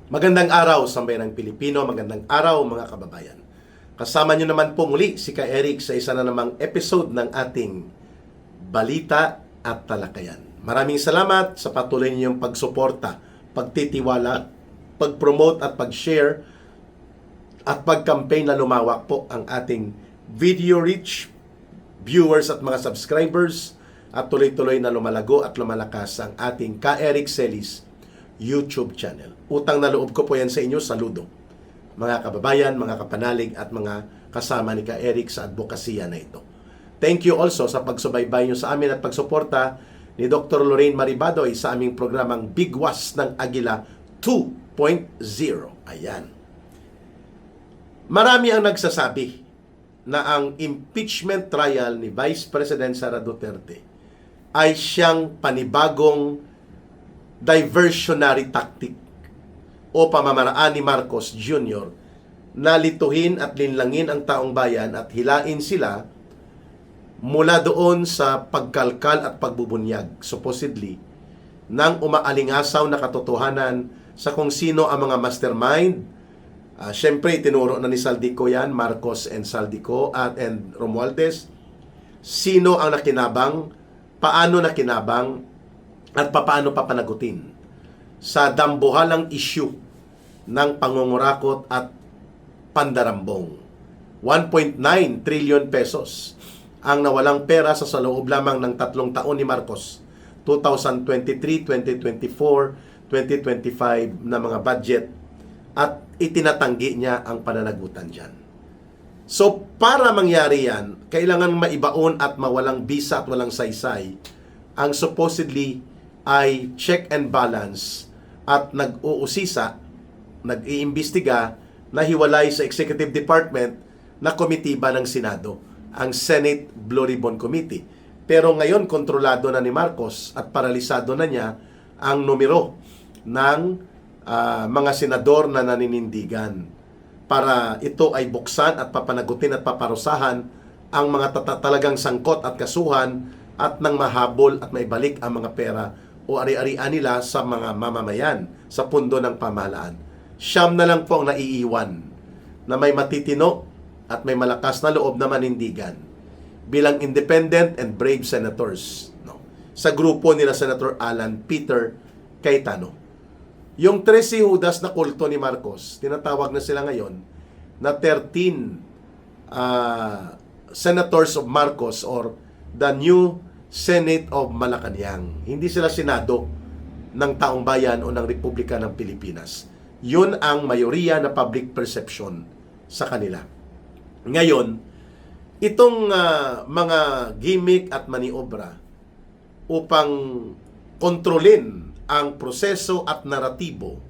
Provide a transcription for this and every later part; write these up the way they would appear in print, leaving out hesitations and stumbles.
Magandang araw sa bayanang Pilipino, magandang araw mga kababayan. Kasama nyo naman po muli si Ka Eric sa isa na namang episode ng ating Balita at Talakayan. Maraming salamat sa patuloy ninyong pagsuporta, pagtitiwala, pag-promote at pag-share at pag-campaign na lumawak po ang ating video reach, viewers at mga subscribers at tuloy-tuloy na lumalago at lumalakas ang ating Ka Eric Celis YouTube channel. Utang na loob ko po yan sa inyo, saludo. Mga kababayan, mga kapanalig at mga kasama ni Ka Eric sa advokasya na ito. Thank you also sa pagsubaybay nyo sa amin at pagsuporta ni Dr. Lorraine Maribadoy sa aming programang Bigwas ng Agila 2.0. Ayan. Marami ang nagsasabi na ang impeachment trial ni Vice President Sara Duterte ay siyang panibagong diversionary tactic o pamamaraan ni Marcos Jr. na lituhin at linlangin ang taong bayan at hilain sila mula doon sa pagkalkal at pagbubunyag, supposedly, ng umaalingasaw na katotohanan sa kung sino ang mga mastermind. Siyempre, tinuro na ni Saldico yan, Marcos and Saldico and Romualdez. Sino ang nakinabang, paano nakinabang, at paano papanagutin sa dambuhalang issue ng pangungurakot at pandarambong. 1.9 trillion pesos ang nawalang pera sa loob lamang ng 3 taon ni Marcos, 2023, 2024, 2025 na mga budget, at itinatanggi niya ang pananagutan dyan. So, para mangyari yan, kailangan maibaon at mawalang bisa at walang saysay ang supposedly ay check and balance at nag-uusisa, nag-iimbestiga na hiwalay sa Executive Department na komitiba ng Senado, ang Senate Blue Ribbon Committee. Pero ngayon, kontrolado na ni Marcos at paralisado na niya ang numero ng mga senador na naninindigan para ito ay buksan at papanagutin at paparusahan ang mga talagang sangkot at kasuhan at nang mahabol at maibalik ang mga pera o ari-arian nila sa mga mamamayan sa pundo ng pamahalaan. Siyam na lang po ang naiiwan na may matitino at may malakas na loob na manindigan bilang independent and brave senators, no? Sa grupo nila Senator Alan Peter Cayetano. Yung 13 Judas na kulto ni Marcos, tinatawag na sila ngayon na 13 senators of Marcos or the new Senate of Malacanang. Hindi sila Senado ng taong bayan o ng Republika ng Pilipinas. Yun ang mayoriya na public perception sa kanila. Ngayon, itong mga gimmick at maniobra upang kontrolin ang proseso at naratibo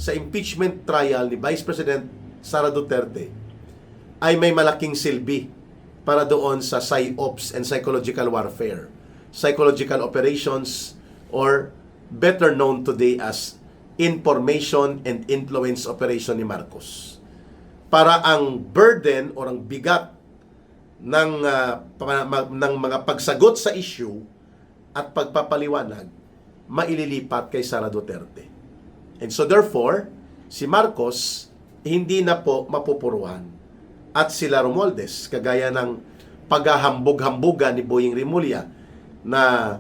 sa impeachment trial ni Vice President Sara Duterte ay may malaking silbi para doon sa PSYOPs and psychological warfare, psychological operations, or better known today as information and influence operation ni Marcos. Para ang burden o ang bigat ng mga pagsagot sa issue at pagpapaliwanag maililipat kay Sara Duterte. And so therefore, si Marcos hindi na po mapupuruhan. At sila Romualdez, kagaya ng paghahambog-hambugan ni Boying Rimulya na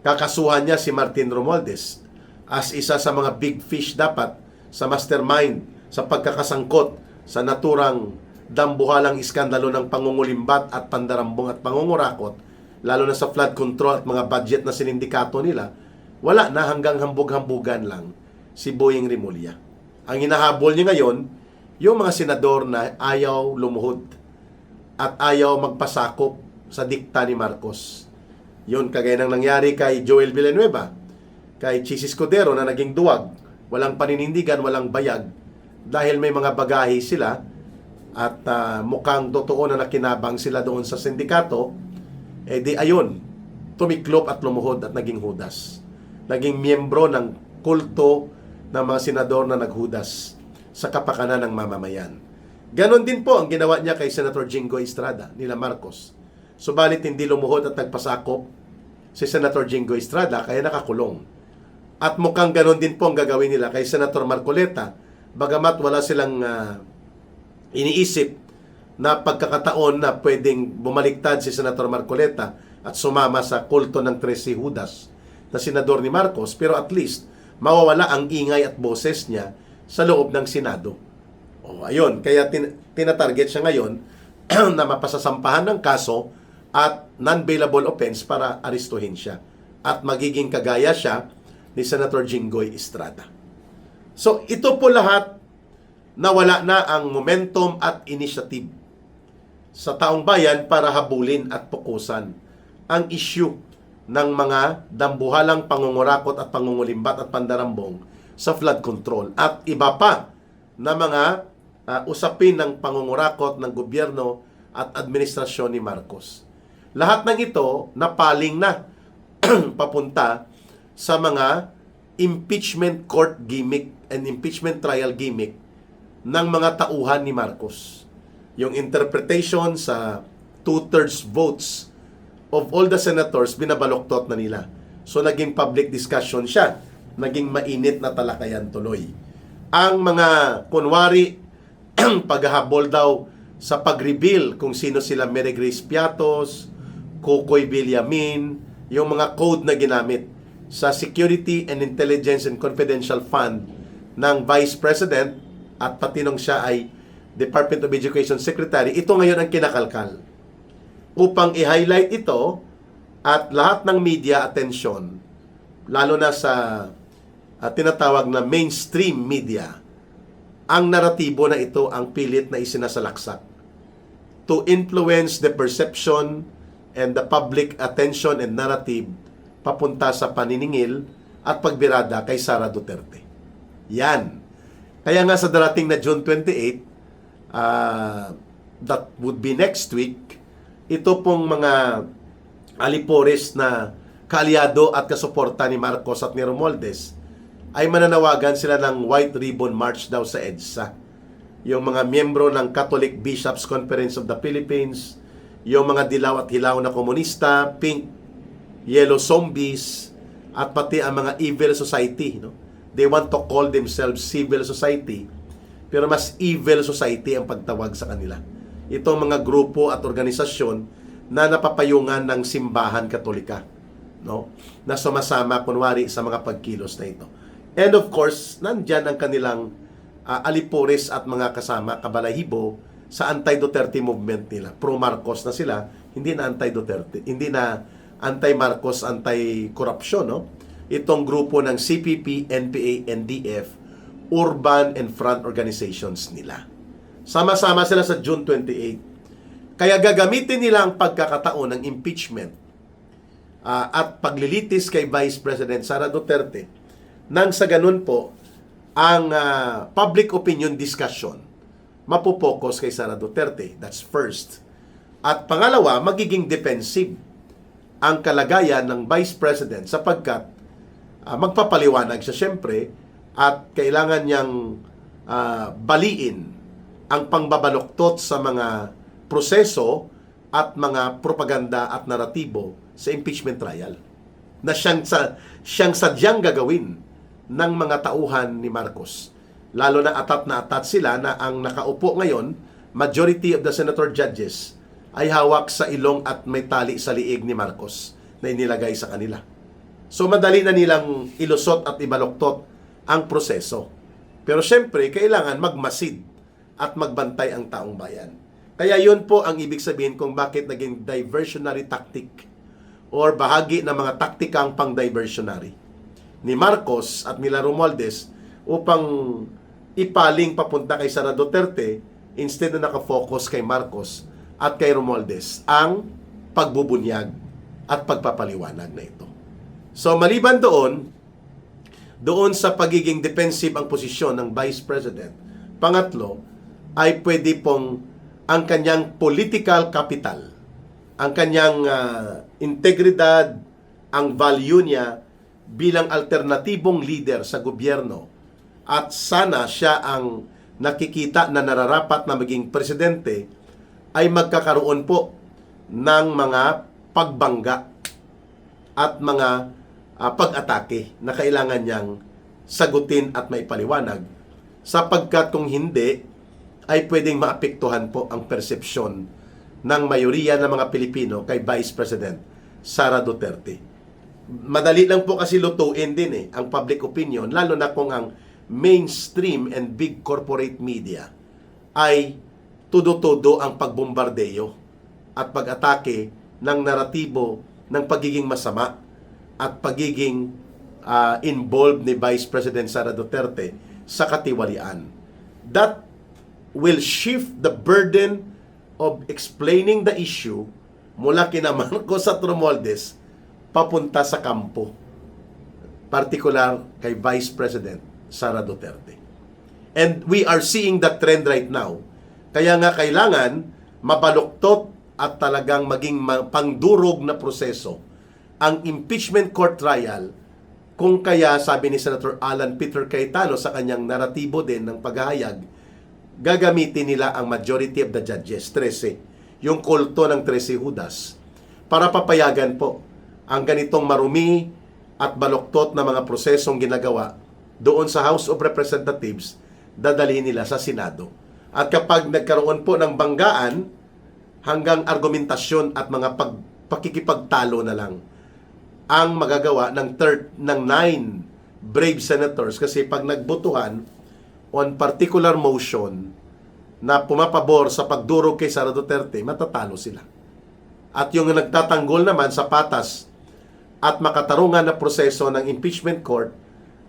kakasuhan niya si Martin Romualdez as isa sa mga big fish dapat sa mastermind sa pagkakasangkot sa naturang dambuhalang iskandalo ng pangungulimbat at pandarambong at pangungurakot, lalo na sa flood control at mga budget na sinindikato nila. Wala na, hanggang hambog-hambugan lang si Boying Rimulya. Ang hinahabol niya ngayon, yung mga senador na ayaw lumuhod at ayaw magpasakop sa dikta ni Marcos. Yun, kagaya ng nangyari kay Joel Villanueva, kay Chis Escudero na naging duwag, walang paninindigan, walang bayag, dahil may mga bagahe sila at mukhang totoo na nakinabang sila doon sa sindikato, di ayun, tumiklop at lumuhod at naging hudas. Naging miyembro ng kulto ng mga senador na naghudas sa kapakanan ng mamamayan. Ganon din po ang ginawa niya kay Senator Jinggoy Estrada, nila Marcos. Subalit hindi lumuhod at nagpasakop si Senator Jinggoy Estrada, kaya nakakulong. At mukhang ganon din po ang gagawin nila kay Senator Marcoleta. Bagamat wala silang iniisip na pagkakataon na pwedeng bumaliktad si Senator Marcoleta at sumama sa kulto ng 13 Judas na senador ni Marcos, pero at least mawawala ang ingay at boses niya sa loob ng Senado. O ayun, kaya tinatarget siya ngayon na mapasasampahan ng kaso at non-bailable offense para aristuhin siya. At magiging kagaya siya ni Senator Jinggoy Estrada. So ito po lahat nawala na ang momentum at initiative sa taong bayan para habulin at pukusan ang issue ng mga dambuhalang pangungurakot at pangungulimbat at pandarambong sa flood control at iba pa na mga usapin ng pangungurakot ng gobyerno at administrasyon ni Marcos. Lahat ng ito napaling na papunta sa mga impeachment court gimmick and impeachment trial gimmick ng mga tauhan ni Marcos. Yung interpretation sa 2/3 votes of all the senators, binabaloktot na nila. So, naging public discussion siya. Naging mainit na talakayan tuloy. Ang mga, kunwari, paghahabol daw sa pag-reveal kung sino sila Mary Grace Piatos, Kokoy Villamin, yung mga code na ginamit sa Security and Intelligence and Confidential Fund ng Vice President at pati nung siya ay Department of Education Secretary, ito ngayon ang kinakalkal. Upang i-highlight ito at lahat ng media attention, lalo na sa tinatawag na mainstream media, ang naratibo na ito ang pilit na isinasalaksak to influence the perception and the public attention and narrative papunta sa paniningil at pagbirada kay Sara Duterte. Yan. Kaya nga sa darating na June 28, that would be next week, ito pong mga alipores na kaalyado at kasuporta ni Marcos at ni Romualdez ay mananawagan sila ng White Ribbon March daw sa EDSA. Yung mga miyembro ng Catholic Bishops Conference of the Philippines, yung mga dilaw at hilaw na komunista, pink, yellow zombies, at pati ang mga evil society. No? They want to call themselves civil society, pero mas evil society ang pagtawag sa kanila. Itong mga grupo at organisasyon na napapayungan ng simbahan katolika, no? Na sumasama kunwari sa mga pagkilos na ito. And of course, nandyan ang kanilang alipores at mga kasama, kabalahibo, sa anti-Duterte movement nila. Pro-Marcos na sila, hindi na anti-Duterte, hindi na anti-Marcos, anti-corruption, no? Itong grupo ng CPP, NPA, NDF, urban and front organizations nila. Sama-sama sila sa June 28. Kaya gagamitin nila ang pagkakataon ng impeachment at paglilitis kay Vice President Sara Duterte nang sa ganun po ang public opinion discussion mapupokus kay Sara Duterte. That's first. At pangalawa, magiging defensive ang kalagayan ng Vice President sapagkat magpapaliwanag siya siyempre at kailangan niyang baliin ang pangbabaluktot sa mga proseso at mga propaganda at naratibo sa impeachment trial na siyang sadyang gagawin ng mga tauhan ni Marcos. Lalo na atat sila na ang nakaupo ngayon, majority of the senator judges ay hawak sa ilong at may tali sa liig ni Marcos na inilagay sa kanila. So madali na nilang ilusot at ibaluktot ang proseso. Pero syempre, kailangan magmasid at magbantay ang taong bayan. Kaya yun po ang ibig sabihin kung bakit naging diversionary tactic or bahagi ng mga taktikang pang-diversionary ni Marcos at nila Romualdez upang ipaling papunta kay Sara Duterte instead na nakafocus kay Marcos at kay Romualdez ang pagbubunyag at pagpapaliwanag na ito. So maliban doon sa pagiging defensive ang posisyon ng Vice President, pangatlo ay pwede pong ang kanyang political capital, ang kanyang integridad, ang value niya bilang alternatibong leader sa gobyerno at sana siya ang nakikita na nararapat na maging presidente ay magkakaroon po ng mga pagbangga at mga pag-atake na kailangan niyang sagutin at maipaliwanag, sapagkat kung hindi ay pwedeng maapektuhan po ang persepsyon ng mayoriya ng mga Pilipino kay Vice President Sara Duterte. Madali lang po kasi lutuin din ang public opinion, lalo na kung ang mainstream and big corporate media ay tudo-todo ang pagbombardeyo at pag-atake ng naratibo ng pagiging masama at pagiging involved ni Vice President Sara Duterte sa katiwalian. That will shift the burden of explaining the issue mula kina Marcos at Romualdez papunta sa kampo, particular kay Vice President Sara Duterte. And we are seeing that trend right now. Kaya nga kailangan mabaluktot at talagang maging pangdurog na proseso ang impeachment court trial, kung kaya sabi ni Senator Alan Peter Cayetano sa kanyang naratibo din ng paghahayag, gagamitin nila ang majority of the judges, 13, yung kulto ng 13 Judas, para papayagan po ang ganitong marumi at baluktot na mga prosesong ginagawa doon sa House of Representatives, dadalhin nila sa Senado. At kapag nagkaroon po ng banggaan, hanggang argumentasyon at mga pakikipagtalo na lang ang magagawa ng 9 brave senators, kasi pag nagbotohan on particular motion na pumapabor sa pagdurog kay Sara Duterte, matatalo sila. At yung nagtatanggol naman sa patas at makatarungan na proseso ng impeachment court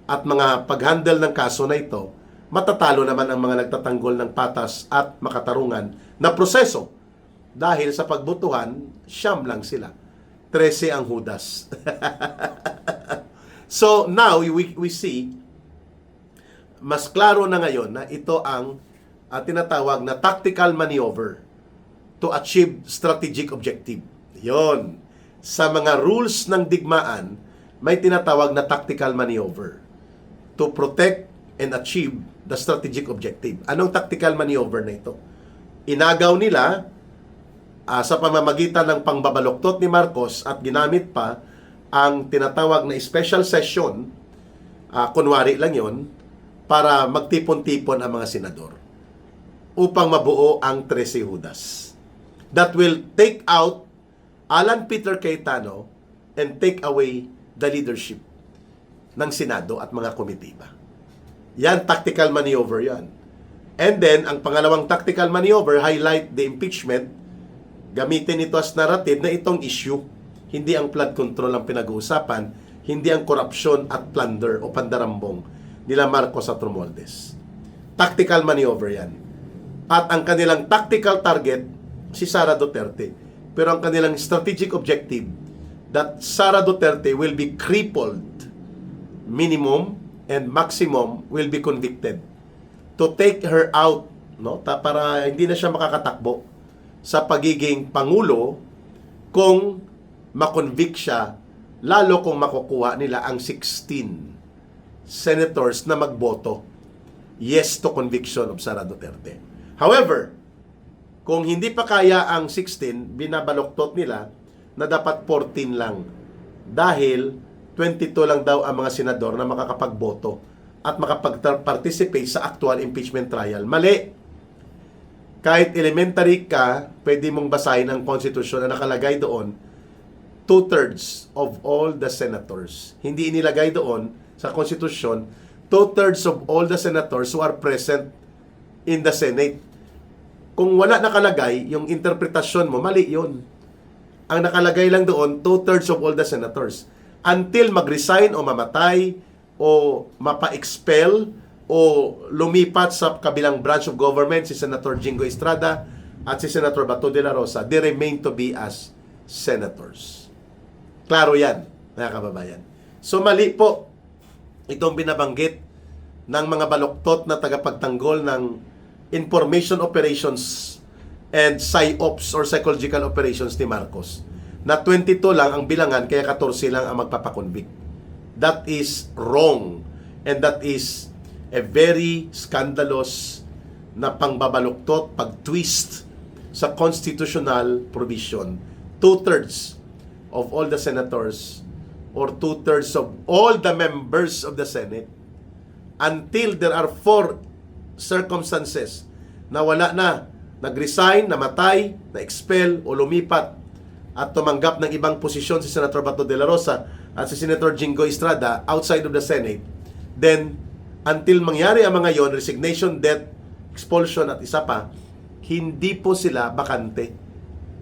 at mga paghandle ng kaso na ito, matatalo naman ang mga nagtatanggol ng patas at makatarungan na proseso. Dahil sa pagbotohan, siyam lang sila. 13 ang Judas. So now we see, mas klaro na ngayon na ito ang tinatawag na tactical maneuver to achieve strategic objective. Yon. Sa mga rules ng digmaan, may tinatawag na tactical maneuver to protect and achieve the strategic objective. Anong tactical maneuver na ito? Inagaw nila sa pamamagitan ng pangbabaluktot ni Marcos at ginamit pa ang tinatawag na special session, kunwari lang yon, para magtipon-tipon ang mga senador upang mabuo ang 13 Judas. That will take out Alan Peter Cayetano and take away the leadership ng Senado at mga komitiba. Yan, tactical maneuver yan. And then, ang pangalawang tactical maneuver, highlight the impeachment. Gamitin ito as narrative na itong issue. Hindi ang flood control ang pinag-uusapan, hindi ang korupsyon at plunder o pandarambong nila Marcos at Romualdez. Tactical maneuver yan. At ang kanilang tactical target, si Sara Duterte. Pero ang kanilang strategic objective, that Sara Duterte will be crippled, minimum and maximum will be convicted. To take her out, no, para hindi na siya makakatakbo sa pagiging Pangulo kung makonvict siya, lalo kung makukuha nila ang 16 senators na magboto yes to conviction of Sara Duterte. However, kung hindi pa kaya ang 16, binabaluktot nila na dapat 14 lang dahil 22 lang daw ang mga senador na makakapagboto at makapag-participate sa actual impeachment trial. Mali! Kahit elementary ka, pwede mong basahin ang konstitusyon na nakalagay doon, 2/3 of all the senators. Hindi inilagay doon sa konstitusyon, 2/3 of all the senators who are present in the Senate. Kung wala nakalagay, yung interpretasyon mo, mali yun. Ang nakalagay lang doon, 2/3 of all the senators. Until mag-resign o mamatay o mapa-expel o lumipat sa kabilang branch of government si Senator Jingo Estrada at si Senator Bato de la Rosa, they remain to be as senators. Klaro yan, mga kababayan. So mali po itong binabanggit ng mga baluktot na tagapagtanggol ng information operations and PSYOPs or psychological operations ni Marcos, na 22 lang ang bilangan kaya 14 lang ang magpapakonvict. That is wrong, and that is a very scandalous na pangbabaluktot, pag-twist sa constitutional provision. 2/3 of all the senators or 2/3 of all the members of the Senate until there are 4 circumstances na wala na, nag-resign, namatay, na-expel o lumipat at tumanggap ng ibang posisyon si Senator Bato de la Rosa at si Senator Jingo Estrada outside of the Senate, then until mangyari ang mga yon, resignation, death, expulsion at isa pa, hindi po sila bakante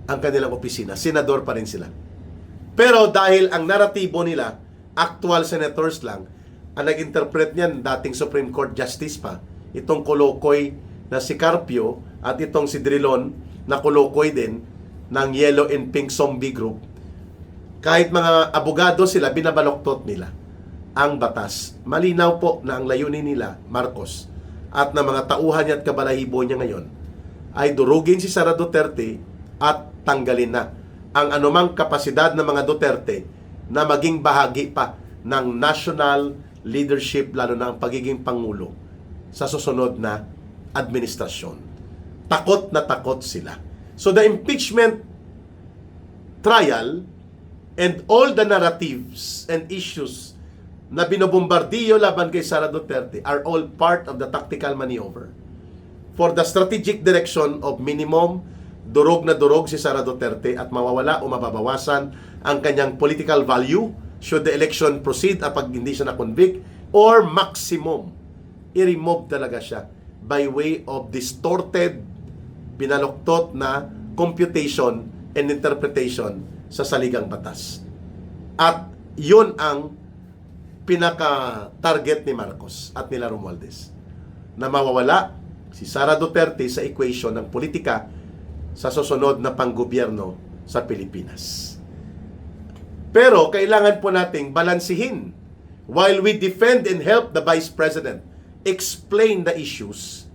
ang kanilang opisina. Senador pa rin sila. Pero dahil ang naratibo nila, actual senators lang, ang nag-interpret niyan, dating Supreme Court Justice pa, itong kolokoy na si Carpio at itong si Drilon na kolokoy din ng Yellow and Pink Zombie Group, kahit mga abogado sila, binabaloktot nila ang batas. Malinaw po na ang layunin nila, Marcos, at ng mga tauhan niya at kabalahibo niya ngayon, ay durugin si Sara Duterte at tanggalin na ang anumang kapasidad ng mga Duterte na maging bahagi pa ng national leadership, lalo na ang pagiging pangulo sa susunod na administrasyon. Takot na takot sila. So the impeachment trial and all the narratives and issues na binobombardiyo laban kay Sara Duterte are all part of the tactical maneuver for the strategic direction of minimum durog na durog si Sara Duterte at mawawala o mababawasan ang kanyang political value should the election proceed at pag hindi siya na-convict, or maximum i-remove talaga siya by way of distorted, binaloktot na computation and interpretation sa saligang batas. At yun ang pinaka-target ni Marcos at nila Romualdez, na mawawala si Sara Duterte sa equation ng politika sa susunod na panggobyerno sa Pilipinas. Pero kailangan po nating balansihin. While we defend and help the Vice President explain the issues,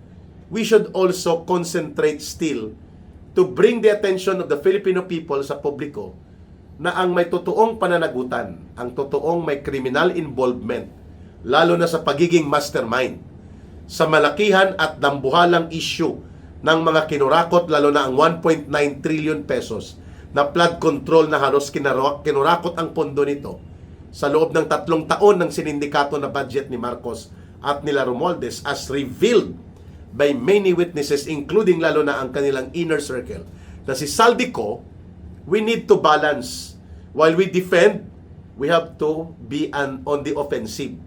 we should also concentrate still to bring the attention of the Filipino people sa publiko na ang may totoong pananagutan, ang totoong may criminal involvement, lalo na sa pagiging mastermind, sa malakihan at dambuhalang issue ng mga kinurakot, lalo na ang 1.9 trillion pesos na flood control na halos kinurakot ang pondo nito sa loob ng 3 taon ng sinindikato na budget ni Marcos at nila Romualdez, as revealed by many witnesses, including lalo na ang kanilang inner circle, na si Saldico. We need to balance. While we defend, we have to be on the offensive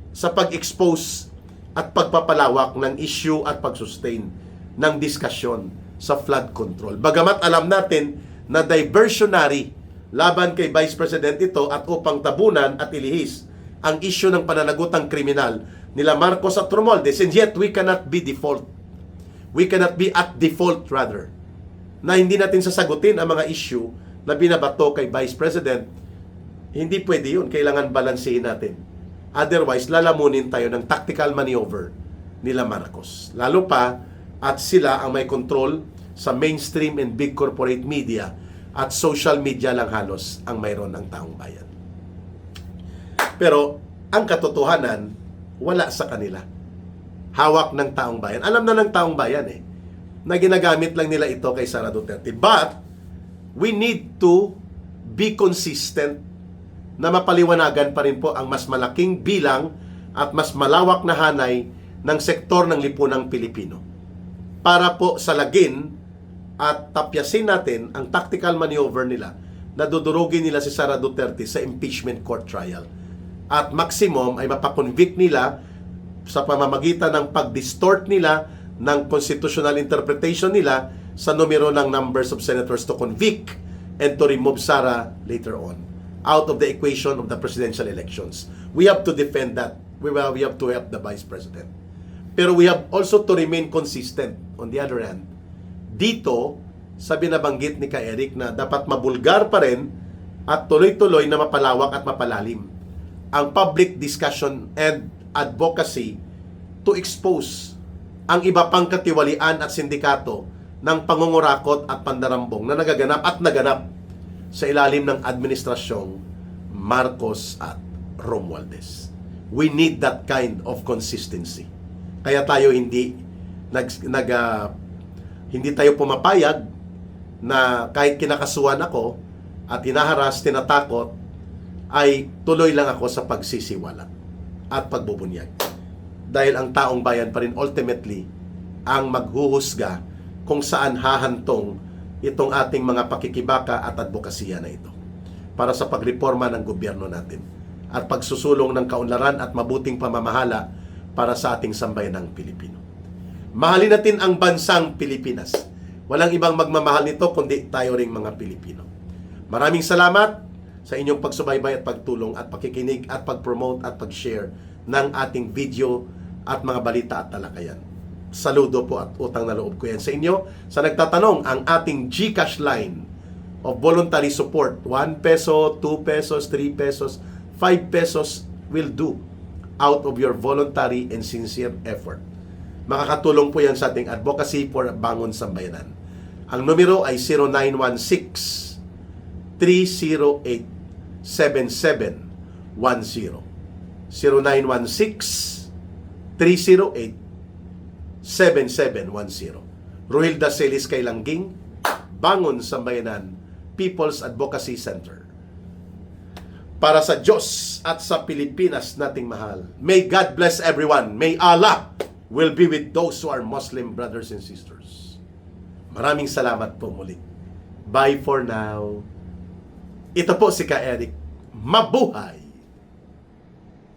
sa pag-expose at pagpapalawak ng issue at pag-sustain ng diskusyon sa flood control. Bagamat alam natin na diversionary laban kay Vice President ito at upang tabunan at ilihis ang issue ng pananagutang kriminal nila Marcos at Romualdez, and yet we cannot be default. We cannot be at default rather, na hindi natin sasagutin ang mga issue na binabato kay Vice President. Hindi pwede yun. Kailangan balansehin natin. Otherwise, lalamunin tayo ng tactical maneuver nila Marcos. Lalo pa, at sila ang may control sa mainstream and big corporate media at social media lang halos ang mayroon ng taong bayan. Pero, ang katotohanan, wala sa kanila. Hawak ng taong bayan. Alam na ng taong bayan na ginagamit lang nila ito kay Sara Duterte. But, we need to be consistent na mapaliwanagan pa rin po ang mas malaking bilang at mas malawak na hanay ng sektor ng lipunang Pilipino, para po salagin at tapyasin natin ang tactical maneuver nila na dudurugin nila si Sara Duterte sa impeachment court trial. At maximum ay mapakonvict nila sa pamamagitan ng pag-distort nila ng constitutional interpretation nila sa numero ng numbers of senators to convict and to remove Sara later on out of the equation of the presidential elections. We have to defend that. We have to help the Vice President. Pero we have also to remain consistent. On the other hand, dito, sa binabanggit ni Ka Eric na dapat mabulgar pa rin at tuloy-tuloy na mapalawak at mapalalim ang public discussion and advocacy to expose ang iba pang katiwalian at sindikato ng pangungurakot at pandarambong na nagaganap at naganap sa ilalim ng administrasyong Marcos at Romualdez. We need that kind of consistency. Kaya tayo hindi tayo pumapayag na kahit kinakasuhan ako at hinaharas, tinatakot ay tuloy lang ako sa pagsisiwala at pagbubunyag. Dahil ang taong bayan pa rin ultimately ang maghuhusga kung saan hahantong itong ating mga pakikibaka at advokasya na ito para sa pagreforma ng gobyerno natin at pagsusulong ng kaunlaran at mabuting pamamahala para sa ating sambayanang Pilipino. Mahalin natin ang bansang Pilipinas. Walang ibang magmamahal nito kundi tayo ring mga Pilipino. Maraming salamat sa inyong pagsubaybay at pagtulong at pakikinig at pag-promote at pag-share ng ating video at mga balita at talakayan. Saludo po at utang na loob ko yan sa inyo. Sa nagtatanong, ang ating GCash line of voluntary support, 1 peso, 2 pesos, 3 pesos, 5 pesos will do out of your voluntary and sincere effort. Makakatulong po yan sa ating advocacy for Bangon Sambayanan. Ang numero ay 0916-308-7710. 0916-308-7710. Rohilda Celis Kailangging, Bangon Sambayanan, People's Advocacy Center. Para sa Diyos at sa Pilipinas nating mahal, may God bless everyone. May Allah will be with those who are Muslim brothers and sisters. Maraming salamat po muli. Bye for now. Ito po si Ka Eric. Mabuhay!